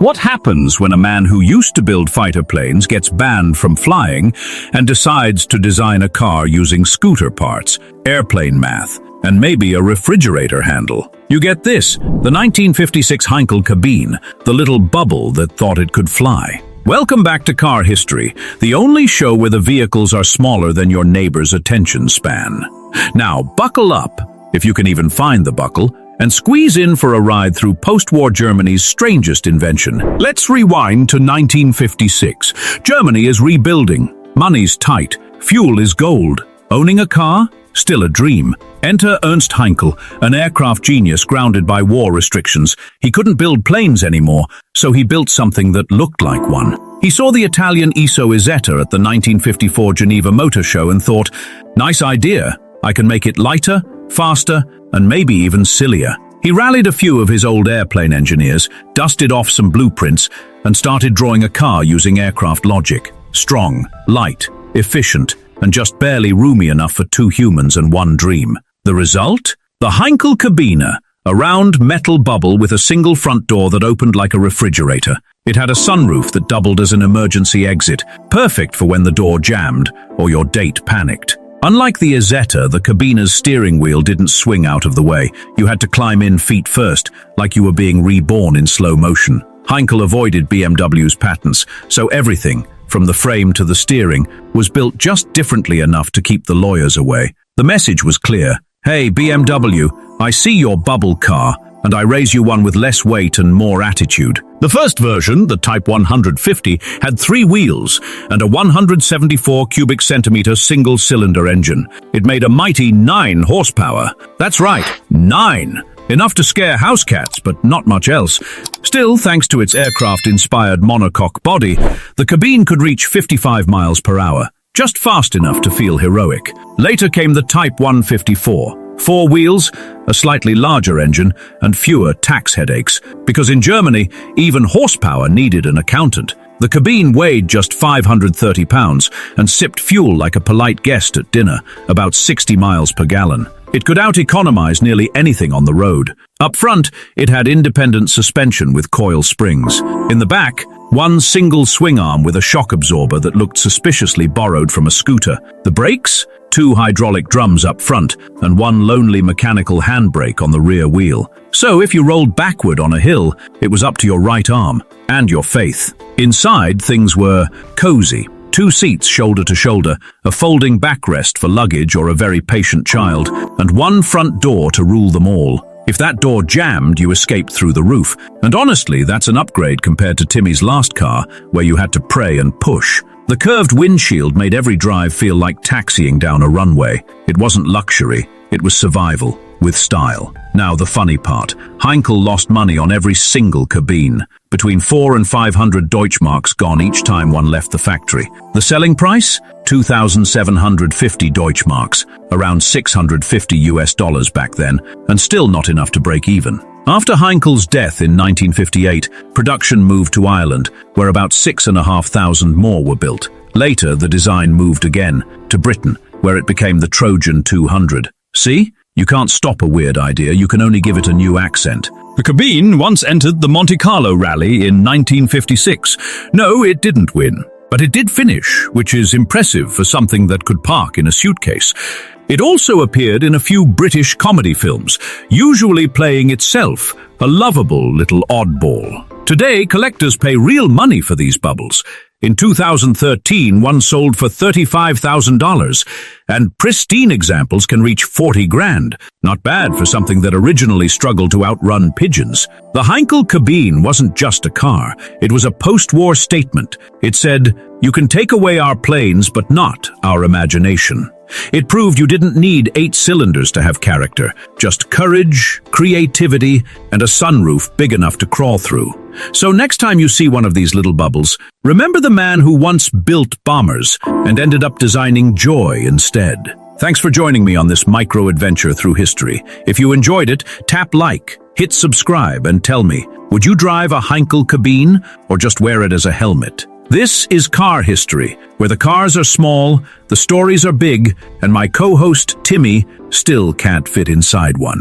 What happens when a man who used to build fighter planes gets banned from flying and decides to design a car using scooter parts, airplane math, and maybe a refrigerator handle? You get this, the 1956 Heinkel Kabine, the little bubble that thought it could fly. Welcome back to Car History, the only show where the vehicles are smaller than your neighbor's attention span. Now, buckle up, if you can even find the buckle, and squeeze in for a ride through post-war Germany's strangest invention. Let's rewind to 1956. Germany is rebuilding. Money's tight. Fuel is gold. Owning a car? Still a dream. Enter Ernst Heinkel, an aircraft genius grounded by war restrictions. He couldn't build planes anymore, so he built something that looked like one. He saw the Italian Iso Isetta at the 1954 Geneva Motor Show and thought, nice idea. I can make it lighter, faster, and maybe even sillier. He rallied a few of his old airplane engineers, dusted off some blueprints, and started drawing a car using aircraft logic. Strong, light, efficient, and just barely roomy enough for 2 humans and 1 dream. The result? The Heinkel Kabine, a round metal bubble with a single front door that opened like a refrigerator. It had a sunroof that doubled as an emergency exit, perfect for when the door jammed or your date panicked. Unlike the Isetta, the Kabine's steering wheel didn't swing out of the way. You had to climb in feet first, like you were being reborn in slow motion. Heinkel avoided BMW's patents, so everything, from the frame to the steering, was built just differently enough to keep the lawyers away. The message was clear. Hey, BMW, I see your bubble car, and I raise you one with less weight and more attitude. The first version, the Type 150, had 3 wheels and a 174 cubic centimeter single-cylinder engine. It made a mighty 9 horsepower. That's right, 9. Enough to scare house cats, but not much else. Still, thanks to its aircraft-inspired monocoque body, the Kabine could reach 55 miles per hour, just fast enough to feel heroic. Later came the Type 154. 4 wheels, a slightly larger engine, and fewer tax headaches, because in Germany, even horsepower needed an accountant. The Kabine weighed just 530 pounds and sipped fuel like a polite guest at dinner, about 60 miles per gallon. It could out-economize nearly anything on the road. Up front, it had independent suspension with coil springs. In the back, 1 single swing arm with a shock absorber that looked suspiciously borrowed from a scooter. The brakes? 2 hydraulic drums up front and 1 lonely mechanical handbrake on the rear wheel. So if you rolled backward on a hill, it was up to your right arm and your faith. Inside, things were cozy. 2 seats shoulder to shoulder, a folding backrest for luggage or a very patient child, and 1 front door to rule them all. If that door jammed, you escaped through the roof. And honestly, that's an upgrade compared to Timmy's last car, where you had to pray and push. The curved windshield made every drive feel like taxiing down a runway. It wasn't luxury, it was survival, with style. Now the funny part, Heinkel lost money on every single Kabine. Between 400 and 500 Deutschmarks gone each time one left the factory. The selling price? 2,750 Deutschmarks, around $650 US back then, and still not enough to break even. After Heinkel's death in 1958, production moved to Ireland, where about 6,500 more were built. Later, the design moved again, to Britain, where it became the Trojan 200. See? You can't stop a weird idea, you can only give it a new accent. The Kabine once entered the Monte Carlo Rally in 1956. No, it didn't win, but it did finish, which is impressive for something that could park in a suitcase. It also appeared in a few British comedy films, usually playing itself, a lovable little oddball. Today, collectors pay real money for these bubbles. In 2013, one sold for $35,000, and pristine examples can reach 40 grand. Not bad for something that originally struggled to outrun pigeons. The Heinkel Kabine wasn't just a car, it was a post-war statement. It said, "You can take away our planes, but not our imagination." It proved you didn't need 8 cylinders to have character, just courage, creativity, and a sunroof big enough to crawl through. So next time you see one of these little bubbles, remember the man who once built bombers and ended up designing joy instead. Thanks for joining me on this micro-adventure through history. If you enjoyed it, tap like, hit subscribe, and tell me, would you drive a Heinkel Kabine or just wear it as a helmet? This is Car History, where the cars are small, the stories are big, and my co-host Timmy still can't fit inside one.